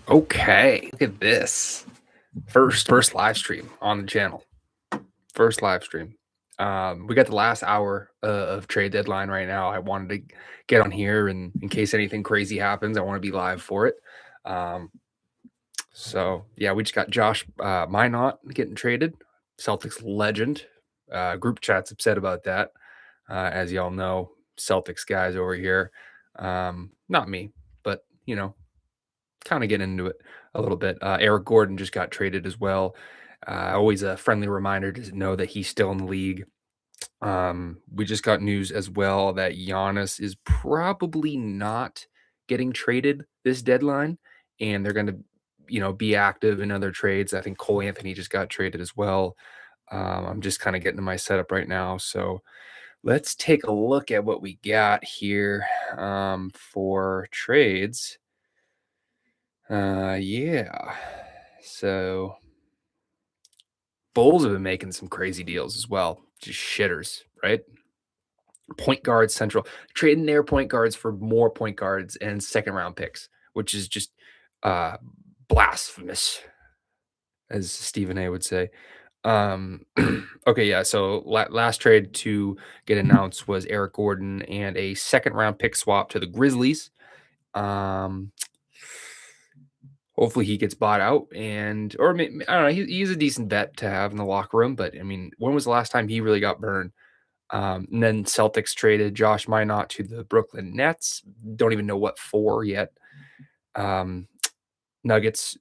Okay, look at this. First live stream on the channel. First live stream. We got the last hour of trade deadline right now. I wanted to get on here, and in case anything crazy happens, I want to be live for it. Um, so yeah, we just got Josh Minot getting traded, Celtics legend. Group chat's upset about that, as y'all know, Celtics guys over here. Not me, but kind of get into it a little bit. Eric Gordon just got traded as well. Always a friendly reminder to know that he's still in the league. We just got news as well that Giannis is probably not getting traded this deadline, and they're going to, be active in other trades. I think Cole Anthony just got traded as well. I'm just kind of getting to my setup right now, so let's take a look at what we got here for trades. Yeah. So Bulls have been making some crazy deals as well. Just shitters, right? Point guards, central, trading their point guards for more point guards and second round picks, which is just uh blasphemous, as Stephen A would say. Um, okay, yeah. So last trade to get announced was Eric Gordon and a second round pick swap to the Grizzlies. Um, Hopefully he gets bought out or I don't know. He's a decent bet to have in the locker room, but I mean, when was the last time he really got burned? And then Celtics traded Josh Minot to the Brooklyn Nets. Don't even know what for yet. Um, Nuggets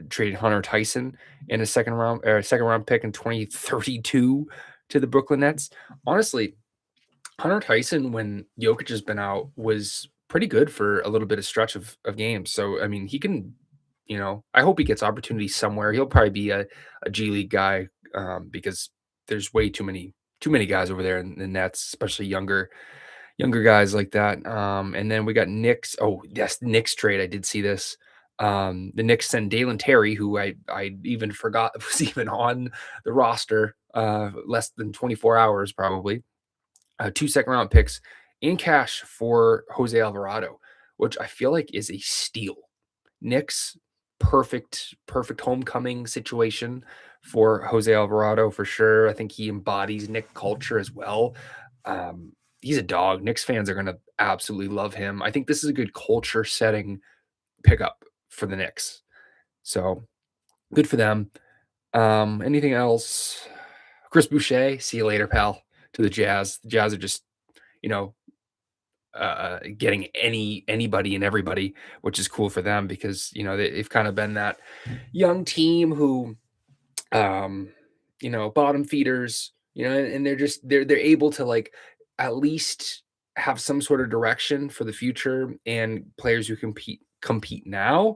traded Hunter Tyson in a second round pick in 2032 to the Brooklyn Nets. Honestly, Hunter Tyson, when Jokic has been out, was pretty good for a little bit of stretch of games. So I mean, he can, I hope he gets opportunity somewhere. He'll probably be a G League guy because there's way too many guys over there in the Nets, especially younger guys like that. And then we got Knicks. Oh yes, Knicks trade. I did see this. The Knicks sent Dalen Terry, who I even forgot was even on the roster less than 24 hours probably. 2 second round picks in cash for Jose Alvarado, which I feel like is a steal. Knicks, perfect homecoming situation for Jose Alvarado for sure. I think he embodies Nick culture as well. He's a dog. Knicks fans are going to absolutely love him. I think this is a good culture setting pickup for the Knicks. So good for them. Anything else? Chris Boucher, see you later, pal. To the Jazz. The Jazz are just, you know, getting anybody and everybody, which is cool for them because they've kind of been that young team who, um, bottom feeders, and they're able to like at least have some sort of direction for the future and players who compete now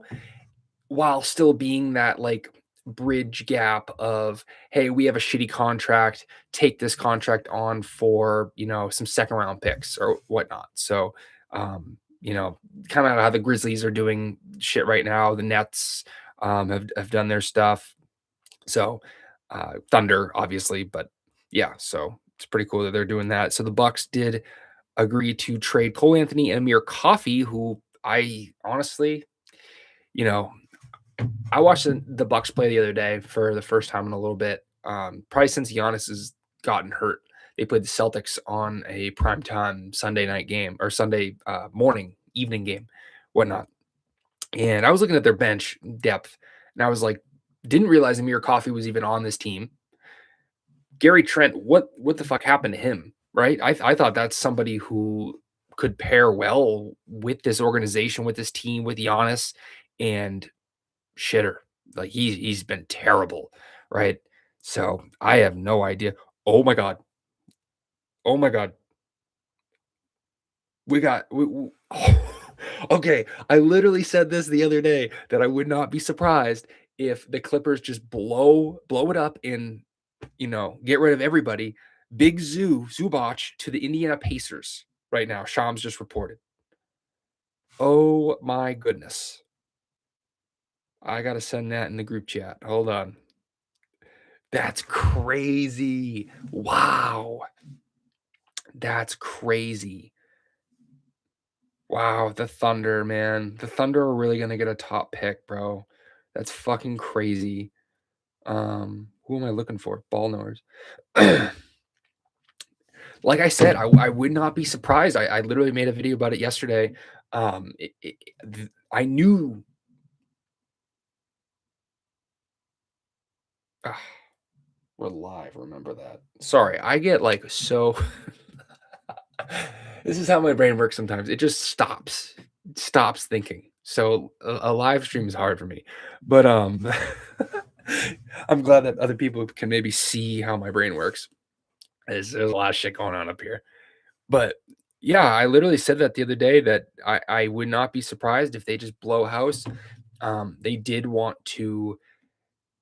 while still being that like bridge gap of, hey, we have a shitty contract, take this contract on for some second round picks or whatnot. So kind of how the Grizzlies are doing shit right now. The Nets have done their stuff. So Thunder obviously, but yeah, so it's pretty cool that they're doing that. So the Bucks did agree to trade Cole Anthony and Amir Coffey, who I honestly, you know, I watched the Bucks play the other day for the first time in a little bit. Probably since Giannis has gotten hurt. They played the Celtics on a primetime Sunday night game or Sunday morning, evening game, whatnot. And I was looking at their bench depth, and I was like, didn't realize Amir Coffey was even on this team. Gary Trent, what the fuck happened to him? Right? I thought that's somebody who could pair well with this organization, with this team, with Giannis, and shitter. Like he's been terrible, right? So I have no idea. Oh my god. Oh my god. Okay, I literally said this the other day that I would not be surprised if the Clippers just blow it up and get rid of everybody. Big Zubac to the Indiana Pacers right now. Shams just reported. Oh my goodness. I gotta send that in the group chat. Hold on. That's crazy. Wow. That's crazy. Wow, the Thunder, man. The Thunder are really gonna get a top pick, bro. That's fucking crazy. Who am I looking for? Ball knowers. Like I said, I would not be surprised. I literally made a video about it yesterday. I knew. Ah, we're live. Remember that. Sorry, I get like so. This is how my brain works sometimes. It just stops thinking. So a live stream is hard for me, but I'm glad that other people can maybe see how my brain works. There's a lot of shit going on up here. But yeah, I literally said that the other day that I would not be surprised if they just blow house. They did want to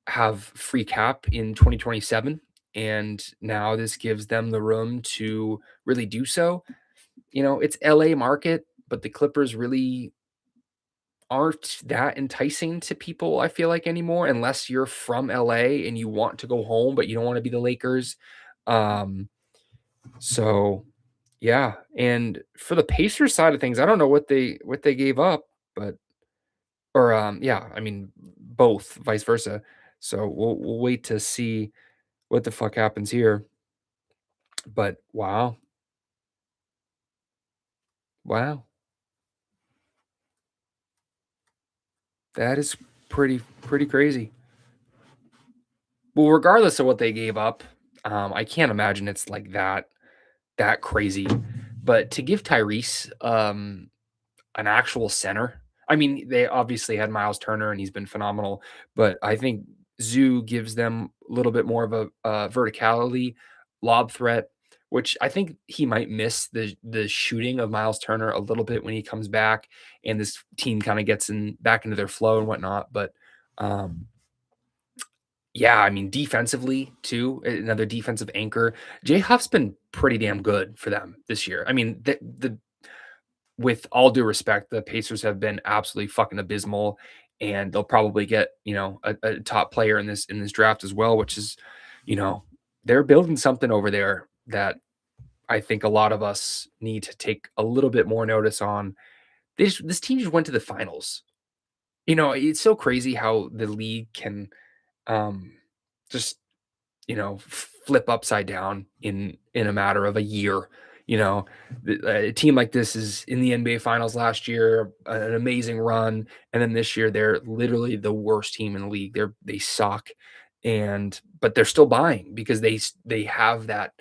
have free cap in 2027, and now this gives them the room to really do so. You know, it's LA market, but the Clippers really aren't that enticing to people, I feel like anymore, unless you're from LA and you want to go home, but you don't want to be the Lakers. Um, so yeah, and for the Pacers side of things, I don't know what they gave up, but or yeah, I mean both, vice versa. So we'll wait to see what the fuck happens here. But wow, wow, that is pretty crazy. Well, regardless of what they gave up, I can't imagine it's like that crazy. But to give Tyrese an actual center, I mean, they obviously had Miles Turner and he's been phenomenal, but I think Zoo gives them a little bit more of a verticality, lob threat, which I think he might miss the shooting of Miles Turner a little bit when he comes back and this team kind of gets in back into their flow and whatnot. But um, yeah, I mean, defensively too, another defensive anchor. Jay Huff's been pretty damn good for them this year. I mean, the with all due respect, the Pacers have been absolutely fucking abysmal, and they'll probably get a top player in this draft as well, which is, you know, they're building something over there that I think a lot of us need to take a little bit more notice on. This team just went to the finals. You know, it's so crazy how the league can um, just flip upside down in a matter of a year. You know, a team like this is in the NBA Finals last year, an amazing run, and then this year they're literally the worst team in the league. They suck, and but they're still buying because they have that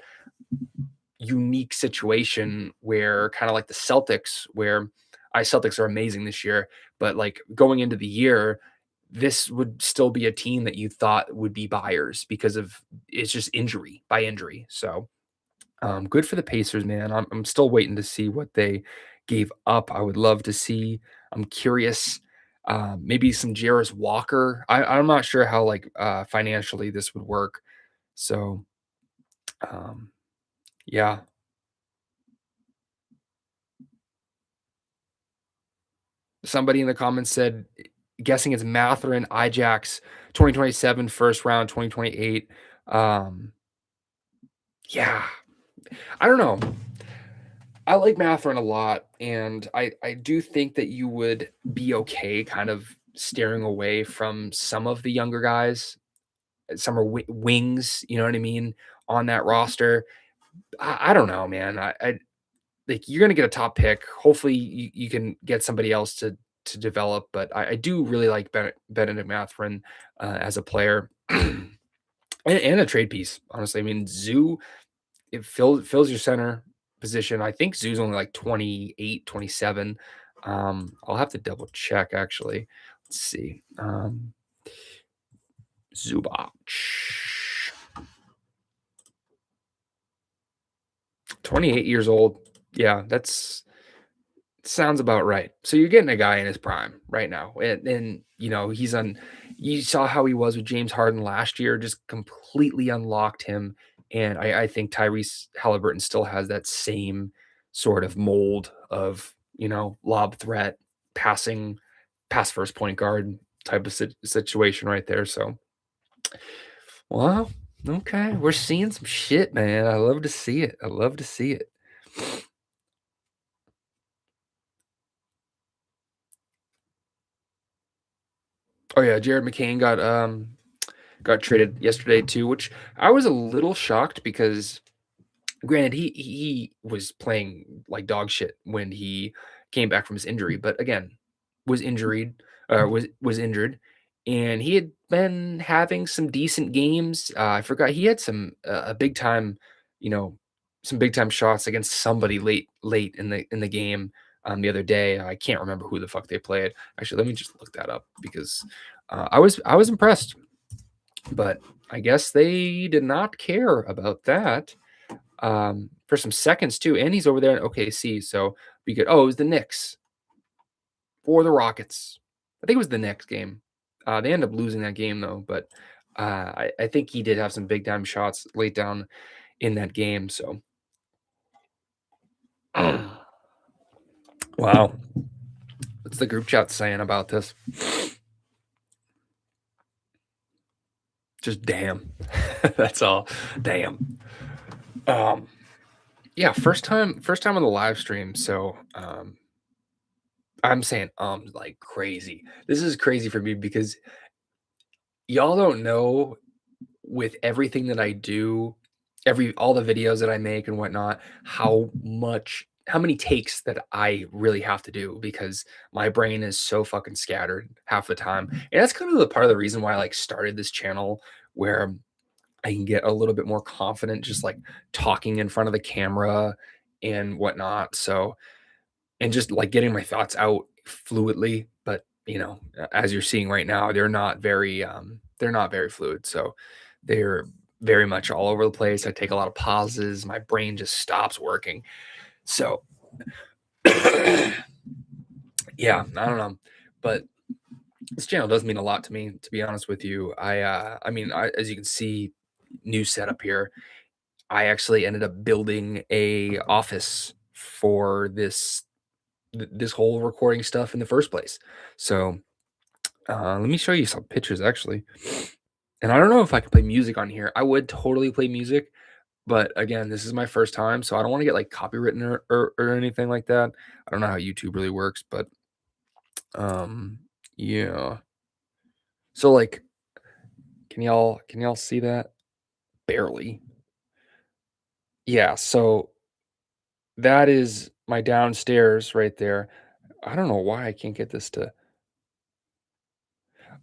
unique situation where kind of like the Celtics, where I Celtics are amazing this year, but like going into the year, this would still be a team that you thought would be buyers because of it's just injury by injury. So good for the Pacers, man. I'm still waiting to see what they gave up. I would love to see. I'm curious. Maybe some Jarris Walker. I'm not sure how like financially this would work. So um, yeah, somebody in the comments said, guessing it's Matherin, Ijax, 2027 first round, 2028. Um, yeah, I don't know. I like Matherin a lot, and I do think that you would be okay kind of steering away from some of the younger guys. Some are wings, you know what I mean, on that roster. I don't know, man. I like you're gonna get a top pick. Hopefully, you can get somebody else to develop. But I do really like Benedict Mathurin as a player and a trade piece. Honestly, I mean Zoo it fills your center position. I think Zoo's only like 28, 27. I'll have to double check actually. Let's see. Zubac. 28 years old. Yeah, that's sounds about right. So you're getting a guy in his prime right now. And you know, he's on you saw how he was with James Harden last year, just completely unlocked him. And I think Tyrese Halliburton still has that same sort of mold of, lob threat, passing, pass first point guard type of situation right there. So, well, okay. We're seeing some shit, man. I love to see it. I love to see it. Oh yeah, Jared McCain got traded yesterday too, which I was a little shocked because granted he was playing like dog shit when he came back from his injury, but again, was injured was injured, and he had been having some decent games. I forgot he had some a big time, you know, some big time shots against somebody late in the game the other day. I can't remember who the fuck they played. Actually, let me just look that up because I was impressed, but I guess they did not care about that for some seconds too, and he's over there in OKC, so we could oh, it was the Knicks or the Rockets. I think it was the Knicks game. They ended up losing that game though, but I think he did have some big time shots late down in that game. So wow, what's the group chat saying about this? Just damn. That's all. Damn. Um, yeah, first time on the live stream. So I'm saying like crazy. This is crazy for me because y'all don't know with everything that I do, all the videos that I make and whatnot, how many takes that I really have to do because my brain is so fucking scattered half the time. And that's kind of the part of the reason why I like started this channel where I can get a little bit more confident just like talking in front of the camera and whatnot. So and just like getting my thoughts out fluidly, but as you're seeing right now, they're not very fluid. So they're very much all over the place. I take a lot of pauses, my brain just stops working. So yeah, I don't know. But this channel does mean a lot to me, to be honest with you. As you can see, new setup here. I actually ended up building a office for this whole recording stuff in the first place. So let me show you some pictures actually. And I don't know if I can play music on here. I would totally play music, but again, this is my first time, so I don't want to get like copywritten or anything like that. I don't know how YouTube really works, but um yeah. So like can y'all see that? Barely. Yeah, so that is my downstairs right there. I don't know why I can't get this to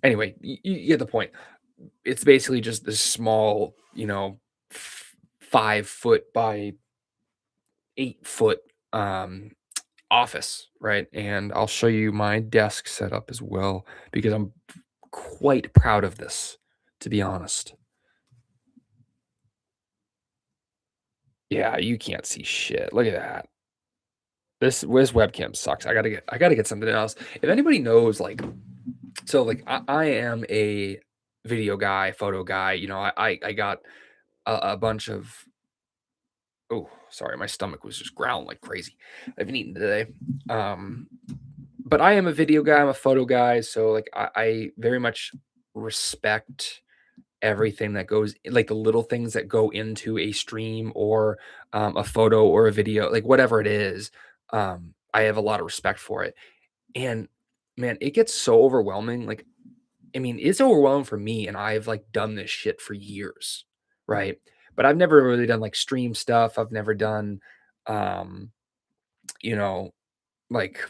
anyway, you get the point. It's basically just this small, 5 foot by 8 foot office, right? And I'll show you my desk setup as well because I'm quite proud of this, to be honest. Yeah, you can't see shit. Look at that. This webcam sucks. I gotta get something else. If anybody knows, like, so like I am a video guy, photo guy. I got a bunch of oh, sorry, my stomach was just growling like crazy. I've been eating today. Um, but I am a video guy, I'm a photo guy, so like I very much respect everything that goes like the little things that go into a stream or a photo or a video, like whatever it is. I have a lot of respect for it. And man, it gets so overwhelming. Like, I mean, it's overwhelming for me, and I've like done this shit for years, right? But I've never really done like stream stuff. I've never done um, you know, like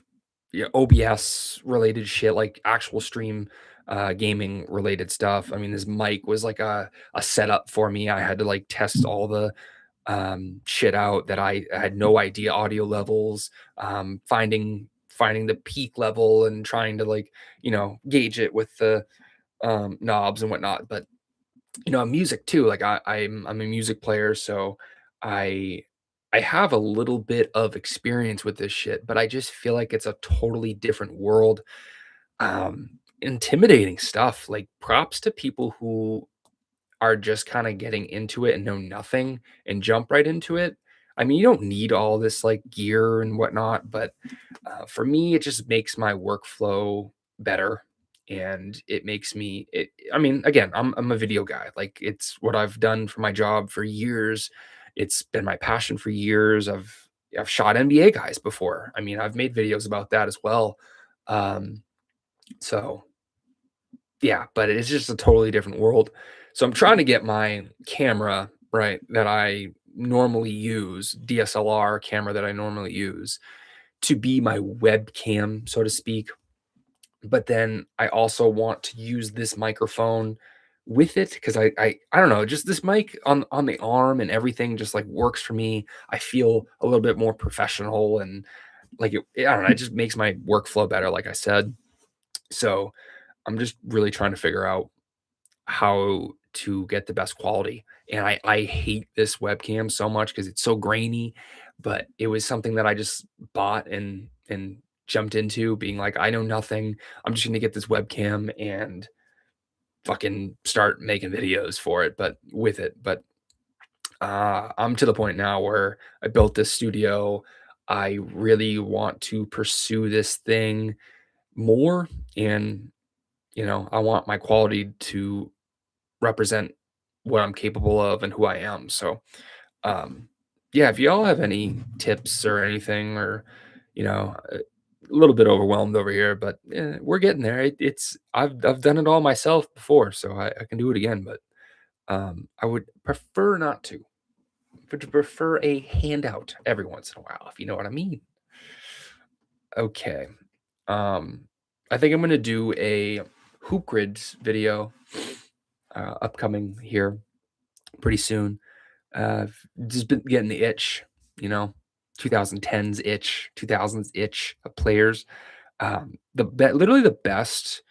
yeah, OBS related shit, like actual stream gaming related stuff. I mean, this mic was like a setup for me. I had to like test all the shit out that I had no idea audio levels, finding the peak level and trying to like, gauge it with the knobs and whatnot. But music too. Like I'm a music player, so I I have a little bit of experience with this shit, but I just feel like it's a totally different world. Intimidating stuff. Like props to people who are just kind of getting into it and know nothing and jump right into it. I mean, you don't need all this like gear and whatnot, but for me, it just makes my workflow better, and it makes me. I mean, again, I'm a video guy. Like it's what I've done for my job for years. It's been my passion for years. I've shot NBA guys before. I mean, I've made videos about that as well. Um, so Yeah, but it's just a totally different world. So I'm trying to get my camera, right, that I normally use, DSLR camera that I normally use, to be my webcam, so to speak. But then I also want to use this microphone with it because I don't know, just this mic on the arm and everything just like works for me. I feel a little bit more professional and like I don't know, it just makes my workflow better, like I said. So I'm just really trying to figure out how to get the best quality. And I hate this webcam so much because it's so grainy, but it was something that I just bought and jumped into being like, I know nothing. I'm just gonna get this webcam and fucking start making videos for it, but with it. But I'm to the point now where I built this studio. I really want to pursue this thing more and I want my quality to represent what I'm capable of and who I am. So, um, yeah, if y'all have any tips or anything, or a little bit overwhelmed over here, but we're getting there. I've done it all myself before, so I can do it again. But I would prefer not to. Would prefer a handout every once in a while, if you know what I mean. Okay. Um, I think I'm gonna do a hoop grids video upcoming here pretty soon. Just been getting the itch, you know, 2010s itch, 2000s itch of players. Literally the best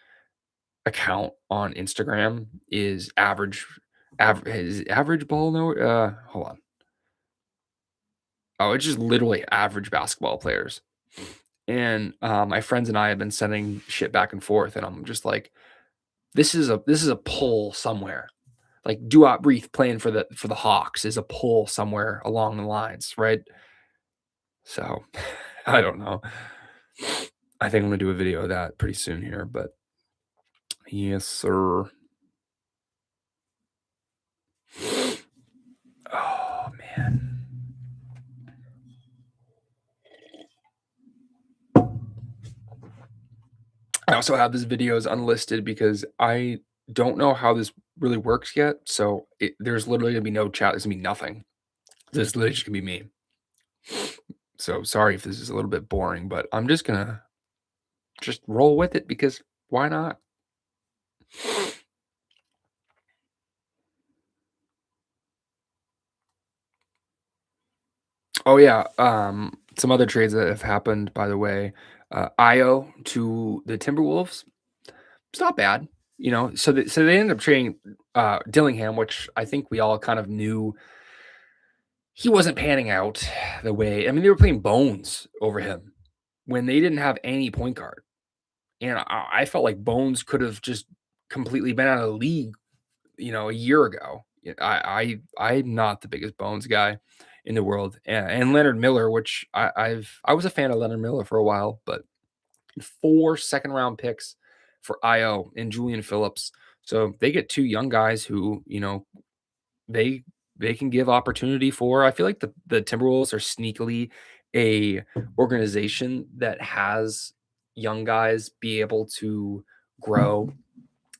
account on Instagram is average ball no hold on. Oh, it's just literally average basketball players. And my friends and I have been sending shit back and forth, and I'm just like, this is a pull somewhere. Like Duop Breath playing for the Hawks is a pull somewhere along the lines, right? So I don't know. I think I'm gonna do a video of that pretty soon here, but yes, sir. Oh man. I also have this videos unlisted because I don't know how this really works yet. So there's literally gonna be no chat. There's gonna be nothing. This is literally just gonna be me. So sorry if this is a little bit boring, but I'm just gonna just roll with it because why not? Oh yeah, some other trades that have happened, by the way. Io to the Timberwolves, it's not bad, so they ended up trading Dillingham, which I think we all kind of knew he wasn't panning out the way. I mean, they were playing Bones over him when they didn't have any point guard, and I felt like Bones could have just completely been out of the league, a year ago. I'm not the biggest Bones guy in the world, and Leonard Miller, which I was a fan of Leonard Miller for a while, but 4 second-round picks for Io and Julian Phillips. So they get 2 young guys who, they they can give opportunity for. I feel like the Timberwolves are sneakily a organization that has young guys be able to grow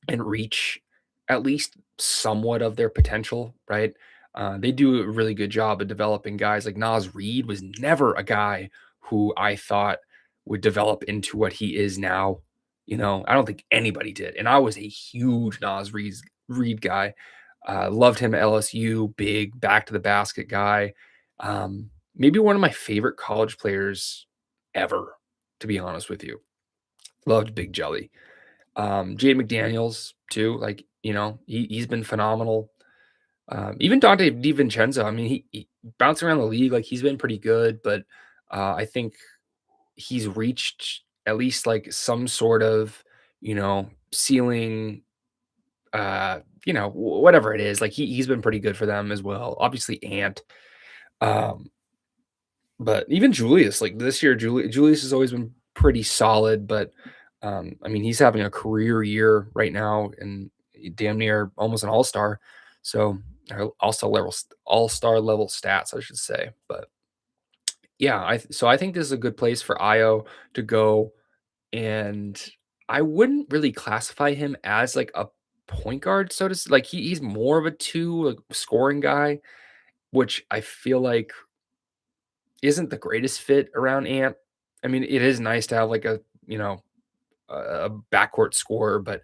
and reach at least somewhat of their potential, right? They do a really good job of developing guys. Like Nas Reed was never a guy who I thought would develop into what he is now. I don't think anybody did. And I was a huge Reed guy. Loved him at LSU, big back to the basket guy. Maybe one of my favorite college players ever, to be honest with you. Loved Big Jelly. Jade McDaniels too, like, he's been phenomenal. Even Dante DiVincenzo, I mean, he bounced around the league, like, he's been pretty good, but, I think he's reached at least, like, some sort of, ceiling, whatever it is, like, he's been pretty good for them as well. Obviously, Ant, um, but even Julius, like, this year, Julius has always been pretty solid, but, I mean, he's having a career year right now and damn near almost an all-star. So, all-star level stats, I should say. But yeah, I think this is a good place for Io to go and I wouldn't really classify him as, like, a point guard, so to s like, he's more of a 2, like, scoring guy, which I feel like isn't the greatest fit around Ant. I mean, it is nice to have, like, a backcourt scorer, but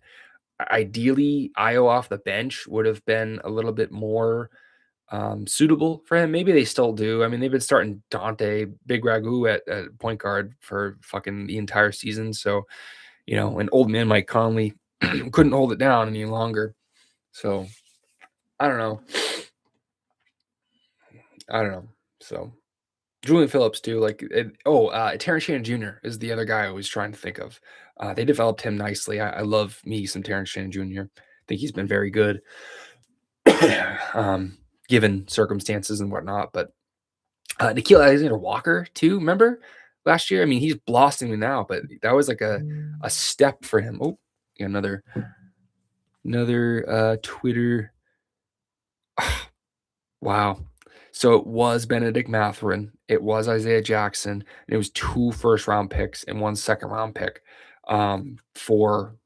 ideally, Io off the bench would have been a little bit more, suitable for him. Maybe they still do. I mean, they've been starting Dante Big Ragu at point guard for fucking the entire season, so, an old man Mike Conley couldn't hold it down any longer. So, I don't know. I don't know. So, Julian Phillips too, like, Terrence Shannon Jr. is the other guy I was trying to think of. They developed him nicely. I love me some Terrence Shannon Jr. I think he's been very good, um, given circumstances and whatnot. But Nickeil Alexander Walker too. Remember last year? I mean, he's blossoming now, but that was like a step for him. Oh, yeah, another Twitter. Wow. So it was Benedict Mathurin, it was Isaiah Jackson, and it was 2 first round picks and 1 second round pick, for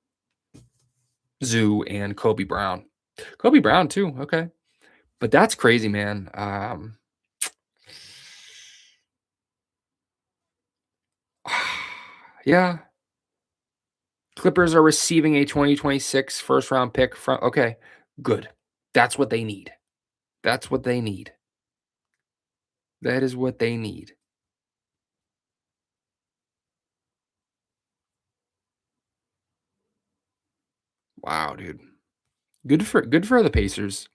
Zoo and Kobe Brown. Kobe Brown too, okay. But that's crazy, man. Yeah, Clippers are receiving a 2026 first round pick from okay, good. That's what they need. That's what they need. That is what they need. Wow, dude. Good for the Pacers.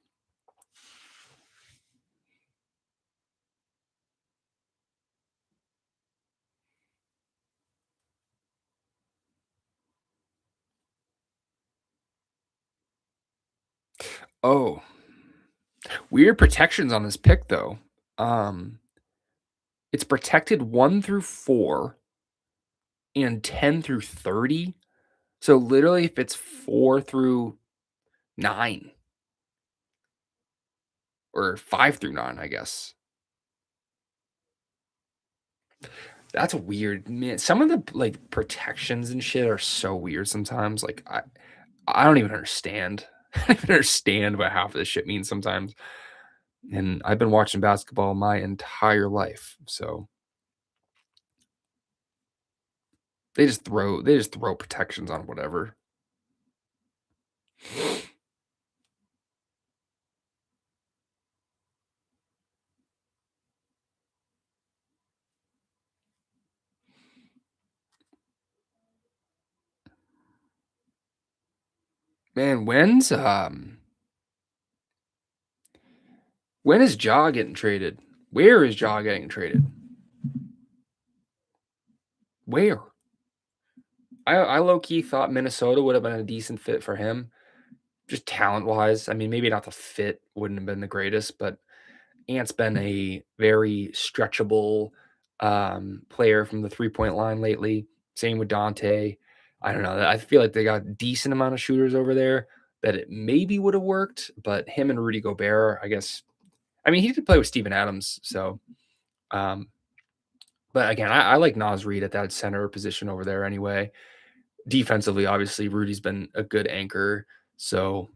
Oh, weird protections on this pick though. Um, it's protected 1 through 4 and 10 through 30. So literally if it's 4 through 9 or 5 through 9, I guess. That's weird. Man, some of the like protections and shit are so weird sometimes. Like I don't even understand. I don't even understand what half of this shit means sometimes. And I've been watching basketball my entire life. So they just throw protections on whatever. Man, when is Ja getting traded? Where is Ja getting traded? Where? I low key thought Minnesota would have been a decent fit for him, just talent wise. I mean, maybe not the fit wouldn't have been the greatest, but Ant's been a very stretchable player from the 3-point line lately. Same with Dante. I don't know. I feel like they got a decent amount of shooters over there that it maybe would have worked, but him and Rudy Gobert, I guess. I mean, he did play with Steven Adams, so. Um, but again, I like Nas Reed at that center position over there anyway. Defensively, obviously, Rudy's been a good anchor. So,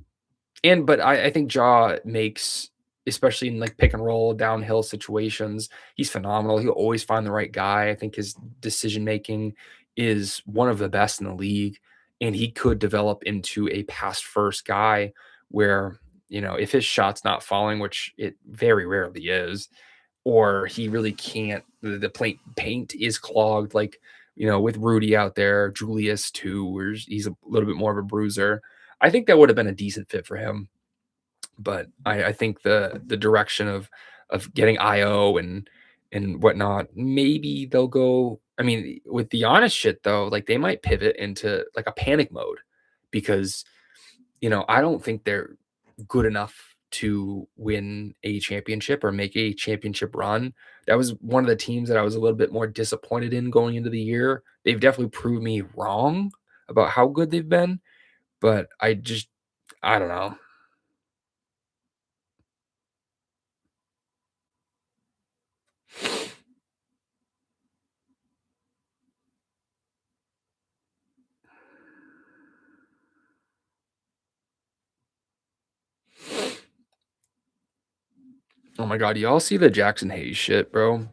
but I think Ja makes, especially in like pick and roll, downhill situations, he's phenomenal. He'll always find the right guy. I think his decision making is one of the best in the league. And he could develop into a pass first guy where, if his shot's not falling, which it very rarely is, or he really can't, the paint is clogged, like, with Rudy out there, Julius too, where he's a little bit more of a bruiser. I think that would have been a decent fit for him, but I think the direction of getting IO and whatnot, maybe they'll go. I mean, with the honest shit though, like they might pivot into like a panic mode because I don't think they're good enough to win a championship or make a championship run. That was one of the teams that I was a little bit more disappointed in going into the year. They've definitely proved me wrong about how good they've been, but I don't know. Oh my god, y'all see the Jackson Hayes shit, bro?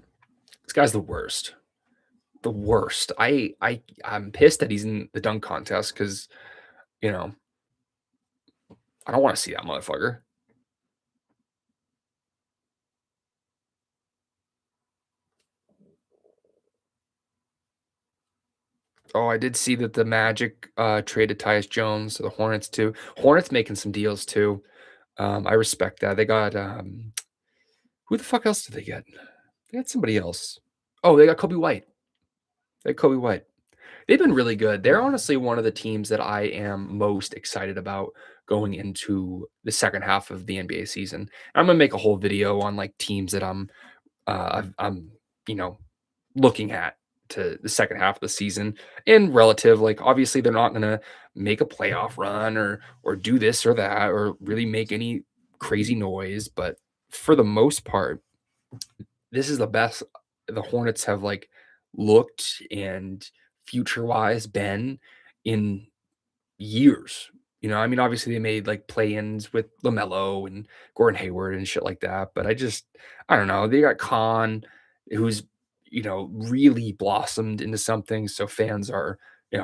This guy's the worst. The worst. I'm pissed that he's in the dunk contest because you know, I don't wanna see that motherfucker. Oh, I did see that the Magic, traded Tyus Jones to the Hornets too. Hornets making some deals too. I respect that. They got, who the fuck else did they get? They got somebody else. Oh, they got Kobe White. They got Kobe White. They've been really good. They're honestly one of the teams that I am most excited about going into the second half of the NBA season. I'm gonna make a whole video on like teams that I'm you know looking at to the second half of the season in relative. Like obviously they're not gonna make a playoff run or do this or that or really make any crazy noise, but for the most part, this is the best the Hornets have, like, looked and future-wise been in years. I mean, obviously, they made, like, play-ins with LaMelo and Gordon Hayward and shit like that, but I don't know, they got Khan, who's, really blossomed into something, so fans are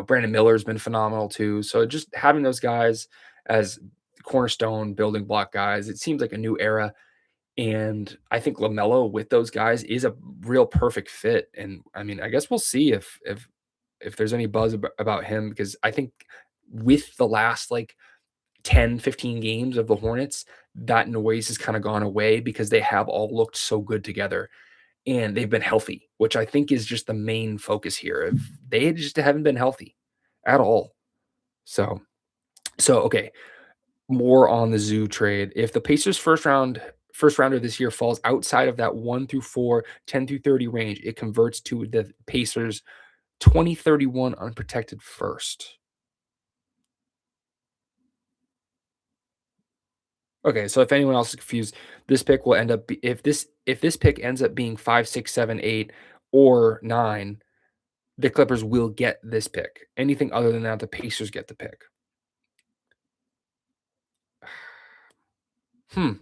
Brandon Miller's been phenomenal too, so just having those guys as cornerstone building block guys, it seems like a new era, and I think LaMelo with those guys is a real perfect fit. And I mean, I guess we'll see if there's any buzz about him because I think with the last like 10, 15 games of the Hornets, that noise has kind of gone away because they have all looked so good together and they've been healthy, which I think is just the main focus here. If they just haven't been healthy at all. So, okay, more on the Zoo trade. If the Pacers first rounder this year falls outside of that 1 through 4, 10 through 30 range, it converts to the Pacers 2031 unprotected first. Okay, so if anyone else is confused, this pick will end up if this pick ends up being 5, 6, 7, 8, or 9, the Clippers will get this pick. Anything other than that, the Pacers get the pick. Hmm,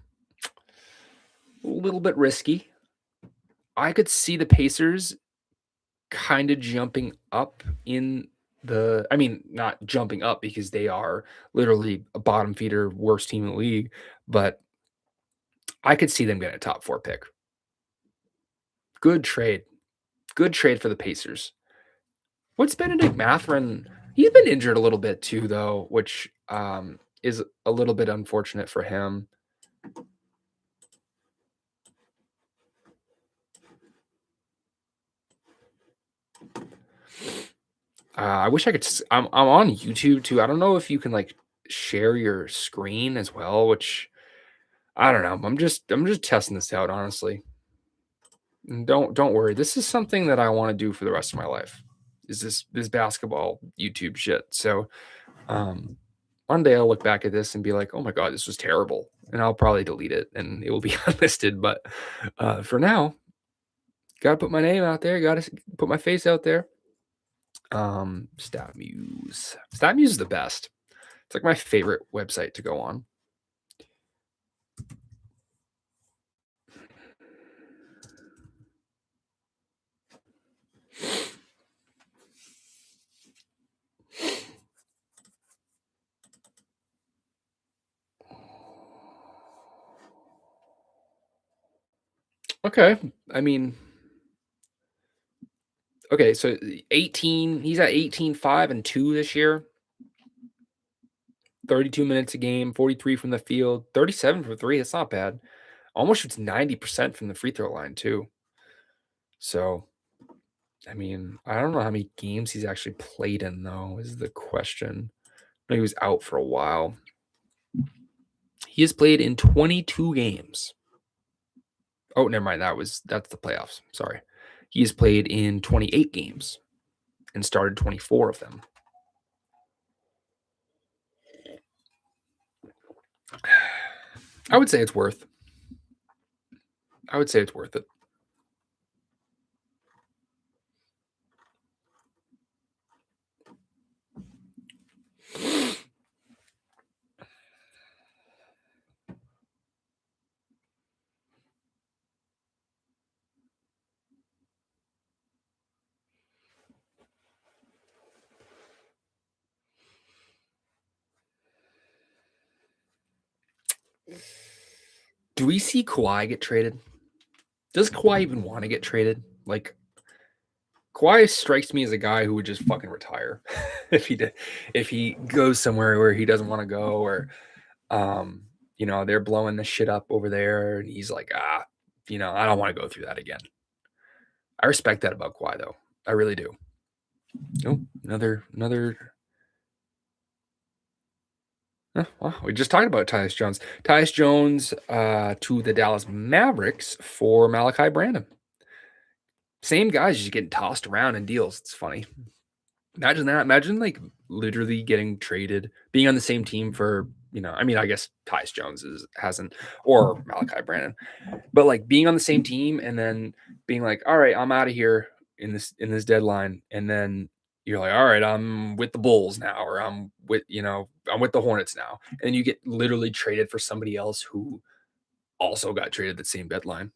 a little bit risky. I could see the Pacers kinda jumping up in I mean, not jumping up because they are literally a bottom feeder, worst team in the league, but I could see them getting a top 4 pick. Good trade. Good trade for the Pacers. What's Benedict Mathurin? He's been injured a little bit too, though, which, is a little bit unfortunate for him. I wish I could I'm on YouTube too. I don't know if you can, like, share your screen as well, which I don't know. I'm just testing this out, honestly. Don't worry. This is something that I wanna do for the rest of my life, is this basketball YouTube shit. So, um, one day I'll look back at this and be like, "Oh my god, this was terrible," and I'll probably delete it, and it will be unlisted, but, for now, gotta put my name out there, gotta put my face out there. StatMuse. StatMuse is the best. It's, like, my favorite website to go on. Okay. I mean, okay, so 18 he's at 18, 5, and 2 this year. 32 minutes a game, 43 from the field, 37 from 3, that's not bad. Almost shoots 90% from the free throw line too. So, I mean, I don't know how many games he's actually played in though, is the question. I know he was out for a while. He has played in 22 games. Oh, never mind, that's the playoffs, sorry. He has played in 28 games and started 24 of them. I would say it's worth. I would say it's worth it. Do we see Kawhi get traded? Does Kawhi even want to get traded? Like, Kawhi strikes me as a guy who would just fucking retire if he did, if he goes somewhere where he doesn't want to go, or um, they're blowing the shit up over there, and he's like, I don't want to go through that again. I respect that about Kawhi though. I really do. Oh, another. Wow, we just talked about Tyus Jones. Tyus Jones to the Dallas Mavericks for Malachi Brandon. Same guys just getting tossed around in deals. It's funny. Imagine that. Imagine like literally getting traded, being on the same team for, I mean, I guess Tyus Jones hasn't, or Malachi Brandon, but like being on the same team and then being like, all right, I'm out of here in this deadline, and then you're like, all right, I'm with the Bulls now, or I'm with the Hornets now, and you get literally traded for somebody else who also got traded at the same deadline.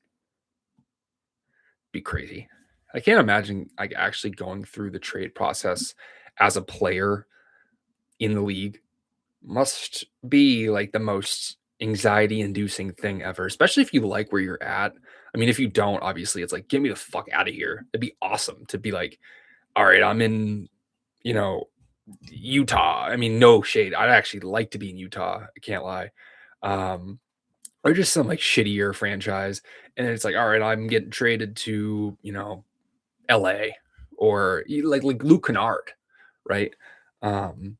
Be crazy. I can't imagine like actually going through the trade process as a player in the league. Must be like the most anxiety inducing thing ever, especially if you like where you're at. I mean, if you don't, obviously it's like, get me the fuck out of here. It'd be awesome to be like, all right, I'm in, you know, Utah. I mean, no shade. I'd actually like to be in Utah. I can't lie. Um, or just some like shittier franchise. And it's like, all right, I'm getting traded to, LA, or like Luke Kennard, right? Um,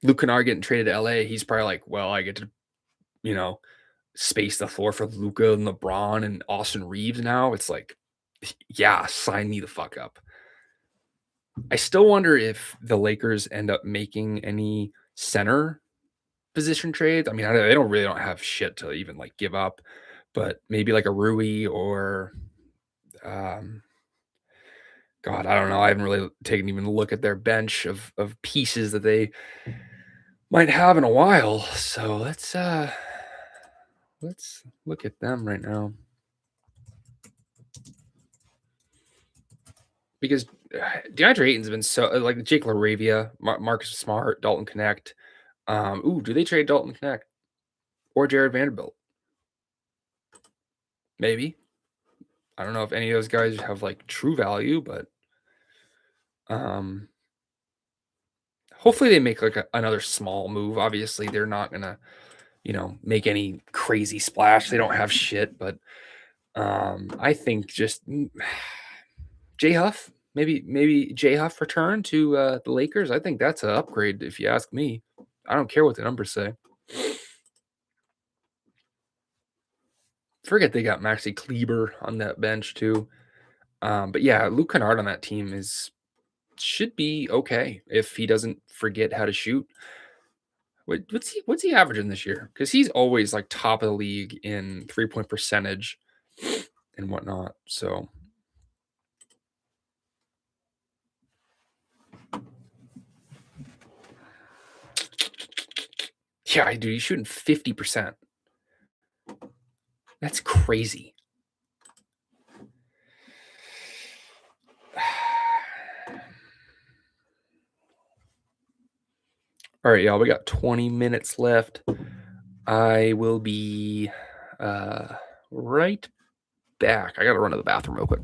Luke Kennard getting traded to LA, he's probably like, well, I get to, you know, space the floor for Luca and LeBron and Austin Reeves now. It's like, yeah, sign me the fuck up. I still wonder if the Lakers end up making any center position trades. I mean, they don't have shit to even like give up, but maybe like a Rui, or um, God, I don't know. I haven't really taken even a look at their bench of pieces that they might have in a while. So let's look at them right now, because DeAndre Ayton's been so like Jake LaRavia, Marcus Smart, Dalton Connect. Do they trade Dalton Connect or Jared Vanderbilt? Maybe. I don't know if any of those guys have like true value, but um, hopefully they make like another small move. Obviously, they're not gonna, make any crazy splash. They don't have shit, but I think just Jay Huff, maybe Jay Huff return to the Lakers. I think that's an upgrade if you ask me. I don't care what the numbers say. Forget they got Maxi Kleber on that bench too. But yeah, Luke Kennard on that team should be okay if he doesn't forget how to shoot. What's he averaging this year? Because he's always like top of the league in 3-point percentage and whatnot. So yeah, dude, he's shooting 50%. That's crazy. All right, y'all, we got 20 minutes left. I will be right back. I got to run to the bathroom real quick.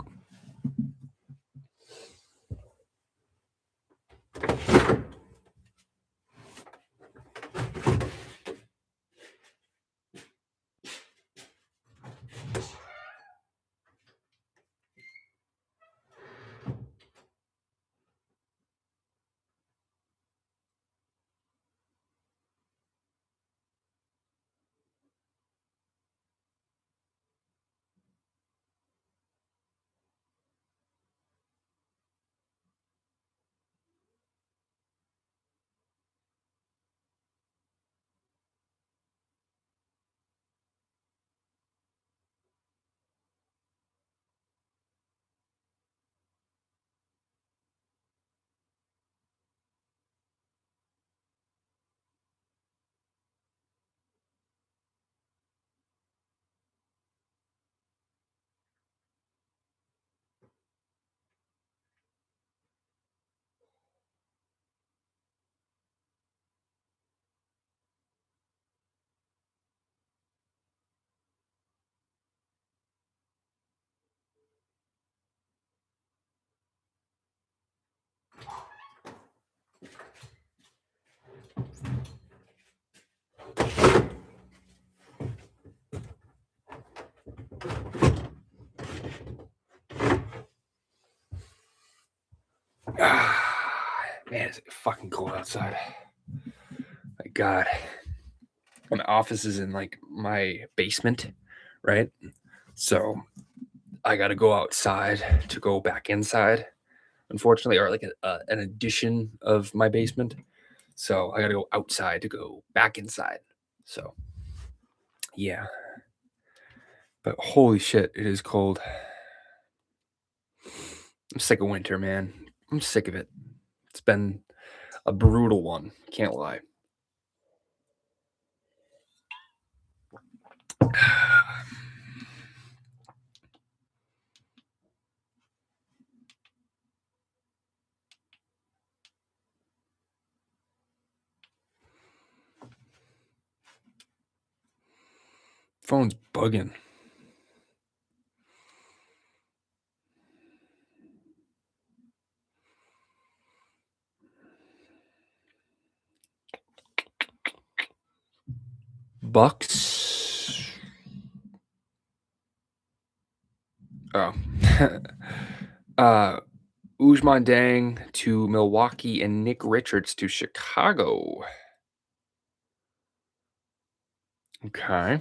Man, it's fucking cold outside. My God. My office is in like my basement, right? So I got to go outside to go back inside, unfortunately, or like an addition of my basement. So I got to go outside to go back inside. So yeah, but holy shit, it is cold. I'm sick of winter, man. I'm sick of it. It's been a brutal one. Can't lie. Phone's bugging. Bucks. Oh. uh Ujman Dang to Milwaukee and Nick Richards to Chicago. Okay.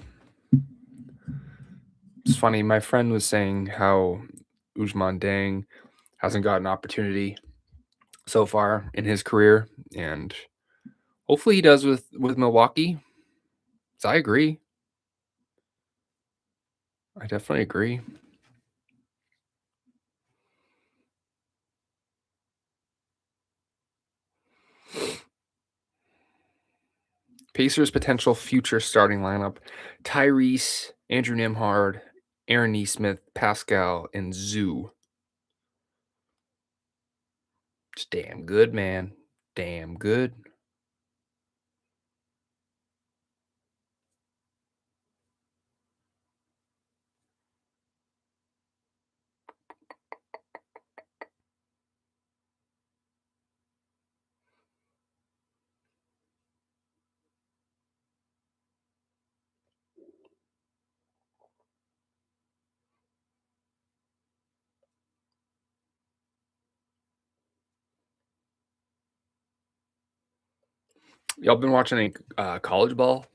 It's funny. My friend was saying how Ujman Dang hasn't got an opportunity so far in his career, and hopefully he does with Milwaukee. So I agree. I definitely agree. Pacers' potential future starting lineup: Tyrese, Andrew Nimhard, Aaron Nesmith, Pascal, and Zoo. It's damn good, man. Damn good. Y'all been watching any college ball?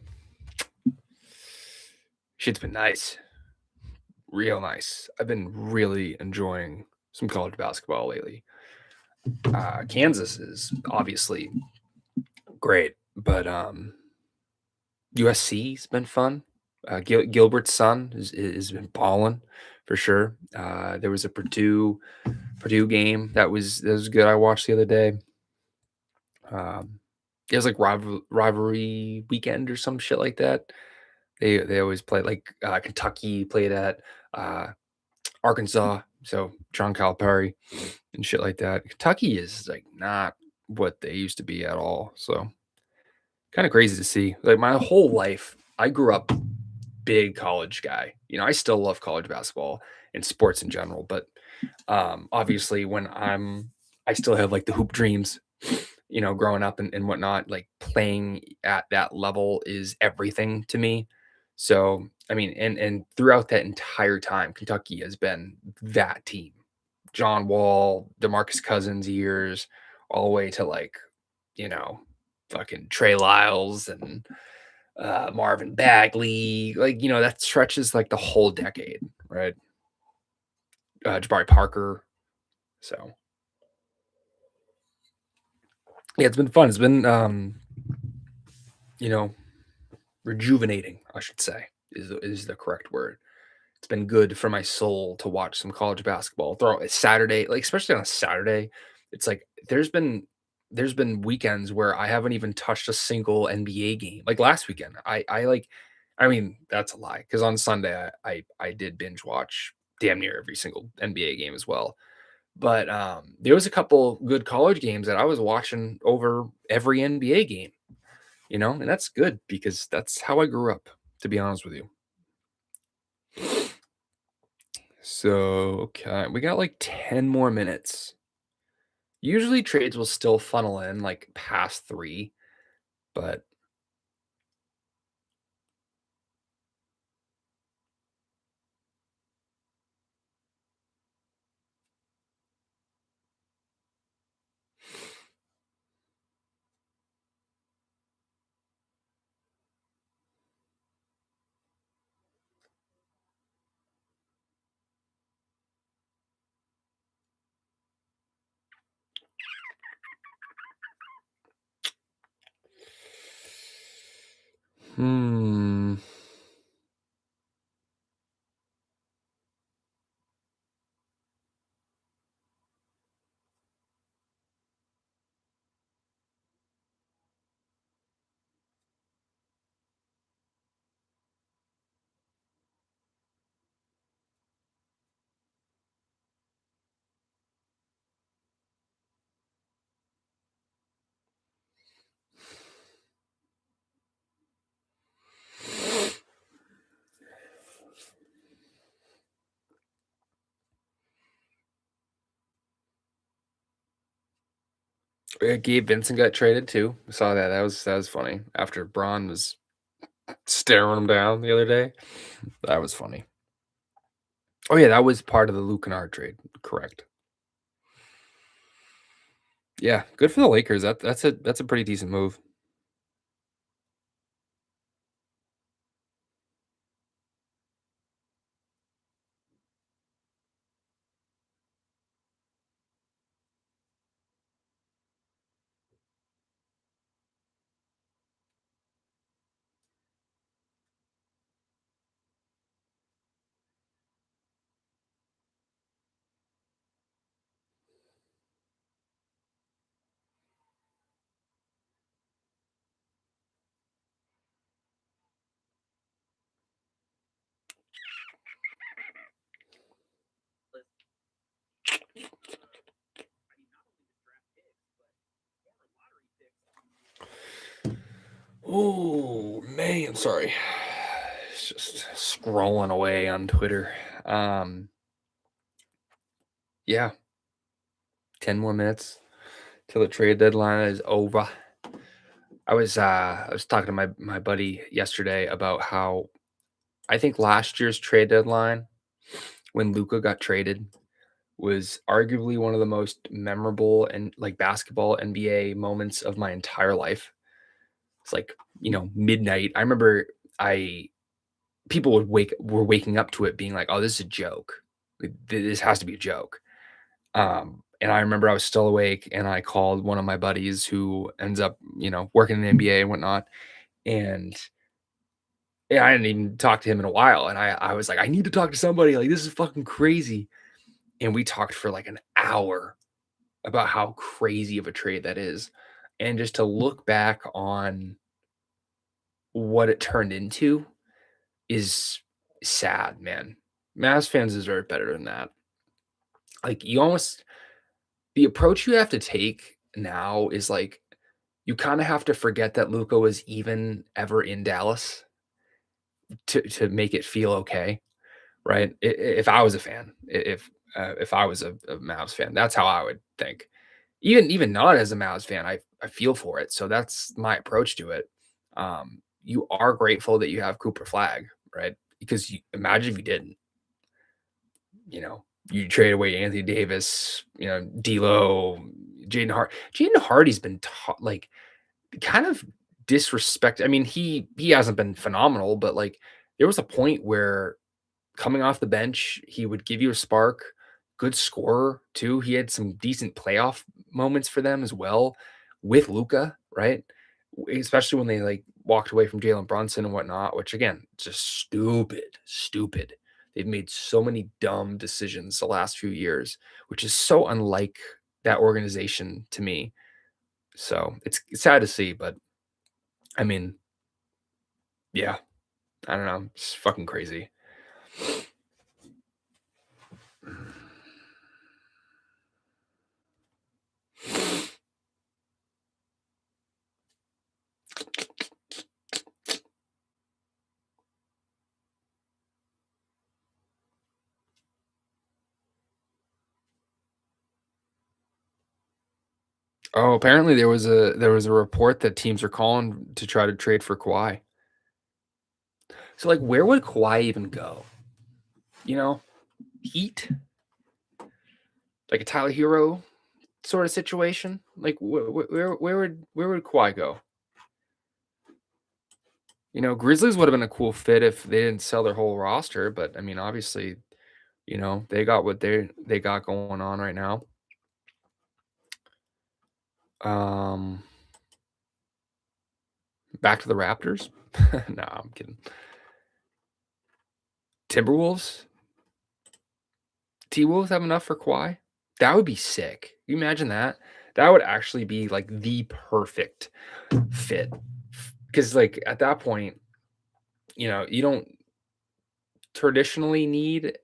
Shit's been nice. Real nice. I've been really enjoying some college basketball lately. Kansas is obviously great, but USC's been fun. Gilbert's son has been balling for sure. There was a Purdue game that was good. I watched the other day. Um, it was like rivalry weekend or some shit like that. They always play like Kentucky played at uh, Arkansas, so John Calipari and shit like that. Kentucky is like not what they used to be at all. So kind of crazy to see. Like my whole life, I grew up big college guy. I still love college basketball and sports in general, but obviously I still have like the hoop dreams, growing up and whatnot, like playing at that level is everything to me. So, I mean, and throughout that entire time, Kentucky has been that team. John Wall, DeMarcus Cousins years, all the way to like, you know, fucking Trey Lyles and Marvin Bagley. Like, that stretches like the whole decade, right? Jabari Parker. So, yeah, it's been fun. It's been, you know, rejuvenating, I should say, is the correct word. It's been good for my soul to watch some college basketball. Throw a Saturday, like especially on a Saturday, it's like there's been weekends where I haven't even touched a single NBA game. Like last weekend, I mean that's a lie because on Sunday I did binge watch damn near every single NBA game as well. But there was a couple good college games that I was watching over every NBA game, and that's good because that's how I grew up, to be honest with you. So, okay, we got like 10 more minutes. Usually trades will still funnel in like past 3, but Hmm. Gabe Vincent got traded too. I saw that. That was funny. After Braun was staring him down the other day. That was funny. Oh yeah, that was part of the Luke Kennard trade. Correct. Yeah, good for the Lakers. That's a pretty decent move. Oh man, sorry. It's just scrolling away on Twitter. Um, yeah, 10 more minutes till the trade deadline is over. I was talking to my buddy yesterday about how I think last year's trade deadline when Luca got traded was arguably one of the most memorable and like basketball NBA moments of my entire life. It's like, midnight. I remember I people were waking up to it being like, "Oh, this is a joke. Like, this has to be a joke." And I remember I was still awake and I called one of my buddies who ends up, working in the NBA and whatnot. And yeah, I didn't even talk to him in a while. And I was like, I need to talk to somebody. Like, this is fucking crazy. And we talked for like an hour about how crazy of a trade that is. And just to look back on what it turned into is sad, man. Mavs fans deserve better than that. Like, the approach you have to take now is like, you kind of have to forget that Luca was even ever in Dallas to make it feel okay, right? If I was a fan, if I was a Mavs fan, that's how I would think. Even not as a Mavs fan, I feel for it. So that's my approach to it. You are grateful that you have Cooper Flag, right? Because imagine if you didn't, you trade away Anthony Davis, D'Lo, Jaden Hardy's been like kind of disrespect. I mean, he hasn't been phenomenal, but like there was a point where coming off the bench, he would give you a spark. Good scorer too. He had some decent playoff moments for them as well with Luca, right? Especially when they like walked away from Jalen Brunson and whatnot, which again, just stupid, stupid. They've made so many dumb decisions the last few years, which is so unlike that organization to me. So it's sad to see, but I mean, yeah, I don't know. It's fucking crazy. Oh, apparently there was a report that teams are calling to try to trade for Kawhi. So like where would Kawhi even go? You know? Heat? Like a Tyler Hero sort of situation? Like where would Kawhi go? Grizzlies would have been a cool fit if they didn't sell their whole roster, but I mean obviously, they got what they got going on right now. Um Back to the Raptors? No, I'm kidding. Timberwolves? T-Wolves have enough for Kawhi? That would be sick. You imagine that? That would actually be, like, the perfect fit. Because, like, at that point, you don't traditionally need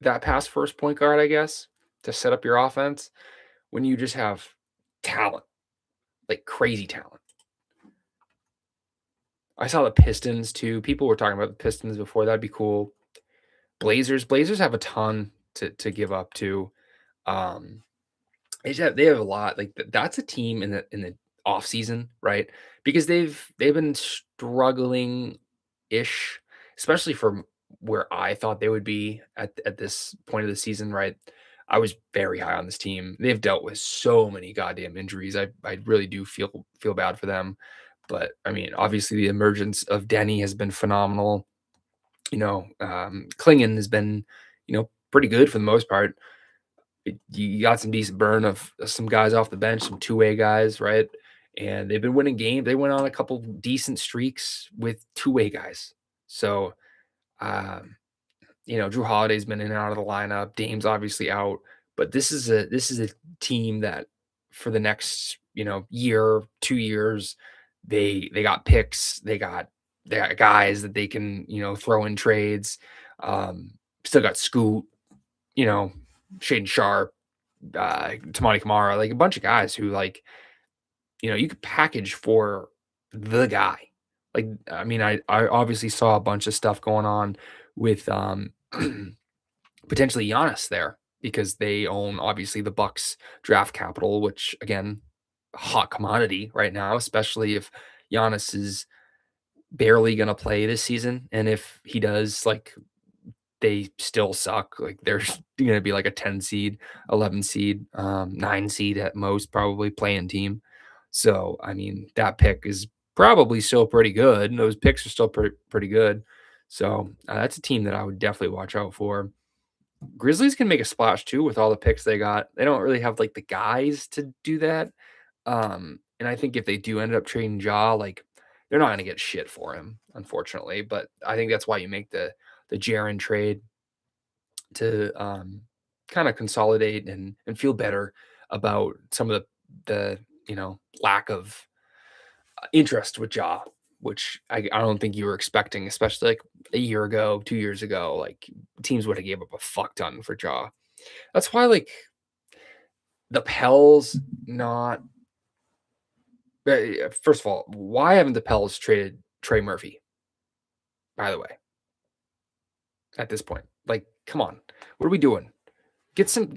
that pass first point guard, I guess, to set up your offense when you just have talent, like crazy talent. I saw the Pistons too. People were talking about the Pistons before. That'd be cool. Blazers have a ton to give up to. Um, they have a lot. Like that's a team in the off season, right? Because they've been struggling ish, especially from where I thought they would be at this point of the season, right? I was very high on this team. They've dealt with so many goddamn injuries. I really do feel bad for them. But I mean, obviously the emergence of Denny has been phenomenal. Klingon has been, pretty good for the most part. You got some decent burn of some guys off the bench, some two-way guys, right? And they've been winning games. They went on a couple decent streaks with two-way guys. So, um, Drew Holiday's been in and out of the lineup. Dame's obviously out, but this is a team that for the next year, 2 years, they got picks. They got guys that they can throw in trades. Still got Scoot, you know, Shaden Sharp, Tamani Kamara, like a bunch of guys who you could package for the guy. Like, I mean, I obviously saw a bunch of stuff going on with potentially Giannis there because they own obviously the Bucks draft capital, which again, hot commodity right now, especially if Giannis is barely gonna play this season. And if he does, like they still suck. Like they're gonna be like a 10 seed, 11 seed, 9 seed at most, probably playing team. So I mean, that pick is probably still pretty good. Those picks are still pretty good. So that's a team that I would definitely watch out for. Grizzlies can make a splash too with all the picks they got. They don't really have like the guys to do that. And I think if they do end up trading Jaw, like they're not gonna get shit for him, unfortunately. But I think that's why you make the Jaren trade to kind of consolidate and feel better about some of the lack of interest with Jaw, which I don't think you were expecting, especially like a year ago, 2 years ago. Like teams would have gave up a fuck ton for Jaw. That's why like the Pels not. First of all, why haven't the Pels traded Trey Murphy? By the way, at this point, like, come on, what are we doing? Get some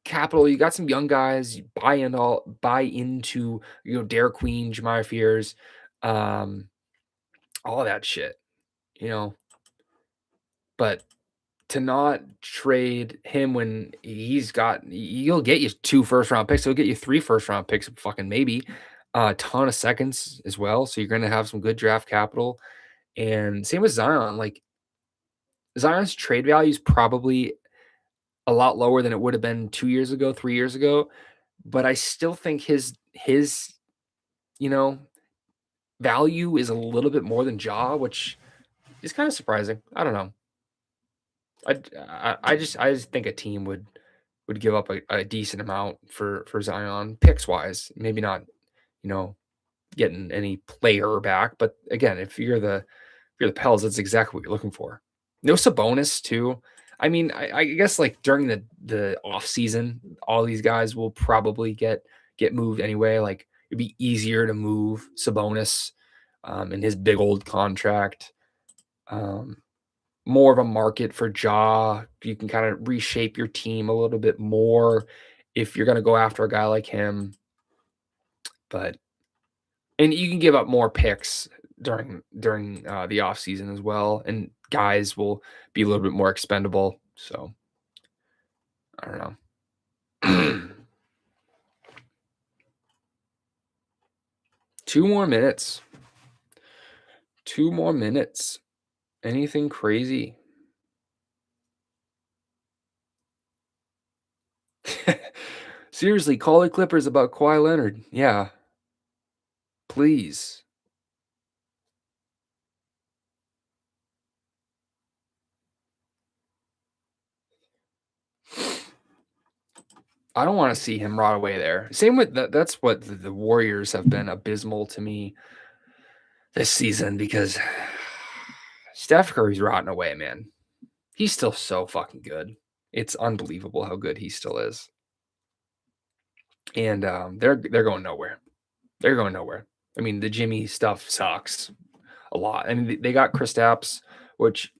capital. You got some young guys. You buy into Derek Queen, Jamier Fears, um, all that shit. You know, but to not trade him when he'll get you 2 first round picks. He'll get you 3 first round picks, fucking maybe a ton of seconds as well. So you're gonna have some good draft capital. And same with Zion. Like Zion's trade value is probably a lot lower than it would have been 2 years ago, 3 years ago, but I still think his, you know, value is a little bit more than Ja, which is kinda surprising. I don't know. I just think a team would give up a decent amount for Zion picks wise. Maybe not, you know, getting any player back, but again, if you're the Pels, that's exactly what you're looking for. No Sabonis too. I mean, I guess like during the off season, all these guys will probably get moved anyway. Like it'd be easier to move Sabonis in his big old contract. Um, More of a market for Ja. You can kind of reshape your team a little bit more if you're going to go after a guy like him. But and you can give up more picks during the off season as well, and guys will be a little bit more expendable. So I don't know. 2 more minutes. 2 more minutes. Anything crazy? Seriously, call the Clippers about Kawhi Leonard. Yeah, please. I don't wanna see him rot away there. Same with that's what the Warriors have been abysmal to me this season because Steph Curry's rotting away, man. He's still so fucking good. It's unbelievable how good he still is. And, they're going nowhere. They're going nowhere. I mean, the Jimmy stuff sucks a lot. I mean, they got Kristaps, which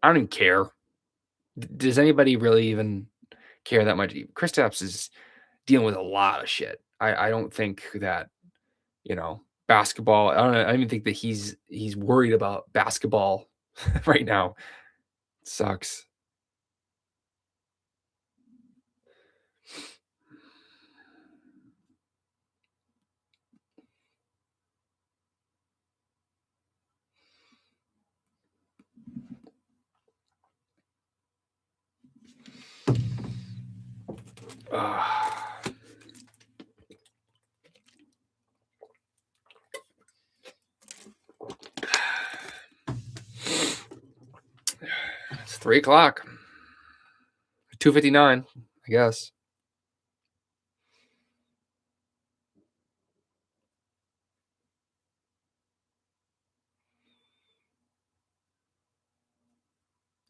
I don't even care. Does anybody really even care that much? Kristaps is dealing with a lot of shit. I don't think that, basketball. I don't even think that he's worried about basketball right now. It sucks. Ugh. It's 3 o'clock. 2:59, I guess.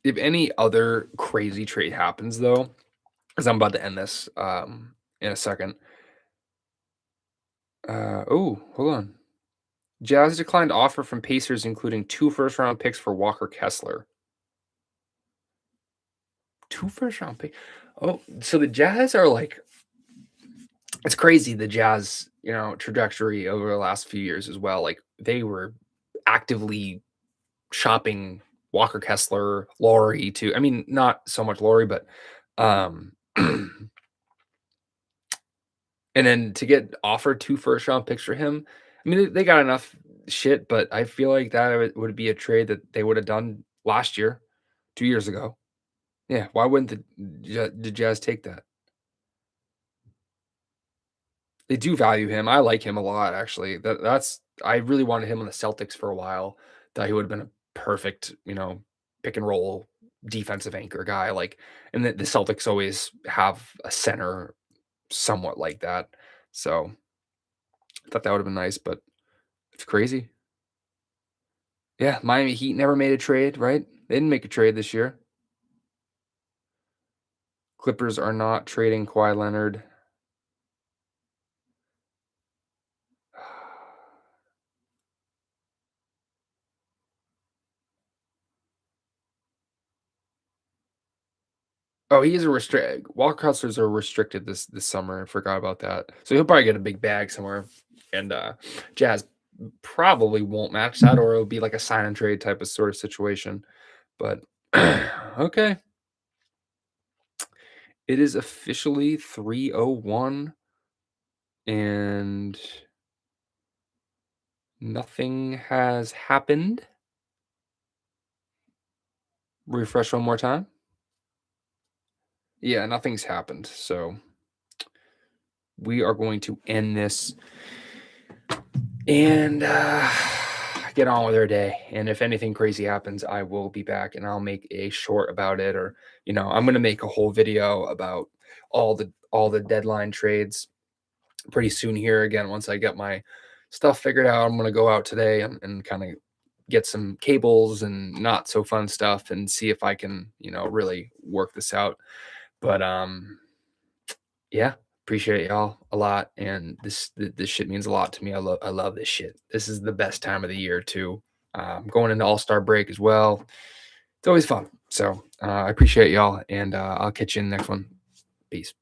If any other crazy trade happens, though, because I'm about to end this in a second. Oh, hold on. Jazz declined offer from Pacers, including 2 first-round picks for Walker Kessler. 2 first-round pick. Oh, so the Jazz are like, it's crazy. The Jazz, trajectory over the last few years as well. Like they were actively shopping Walker Kessler, Laurie too. I mean, not so much Laurie, but and then to get offered 2 first-round picks for him, I mean, they got enough shit, but I feel like that would be a trade that they would have done last year, 2 years ago. Yeah, why wouldn't the Jazz take that? They do value him. I like him a lot, actually. That's I really wanted him on the Celtics for a while. Thought he would have been a perfect, pick and roll defensive anchor guy. Like, and the Celtics always have a center somewhat like that. So I thought that would have been nice, but it's crazy. Yeah, Miami Heat never made a trade, right? They didn't make a trade this year. Clippers are not trading Kawhi Leonard. Oh, he is a restrict Walker Kessler's are restricted this summer. I forgot about that. So he'll probably get a big bag somewhere. And Jazz probably won't match that, or it'll be like a sign and trade type of sort of situation. But okay. It is officially 3:01 and nothing has happened. Refresh one more time. Yeah, nothing's happened. So we are going to end this and get on with our day. And if anything crazy happens, I will be back and I'll make a short about it, or I'm going to make a whole video about all the deadline trades pretty soon here. Again, once I get my stuff figured out, I'm going to go out today and kind of get some cables and not so fun stuff and see if I can really work this out. But yeah, appreciate y'all a lot, and this shit means a lot to me. I love this shit. This is the best time of the year too. Going into All-Star break as well. It's always fun. So I appreciate y'all, and I'll catch you in the next one. Peace.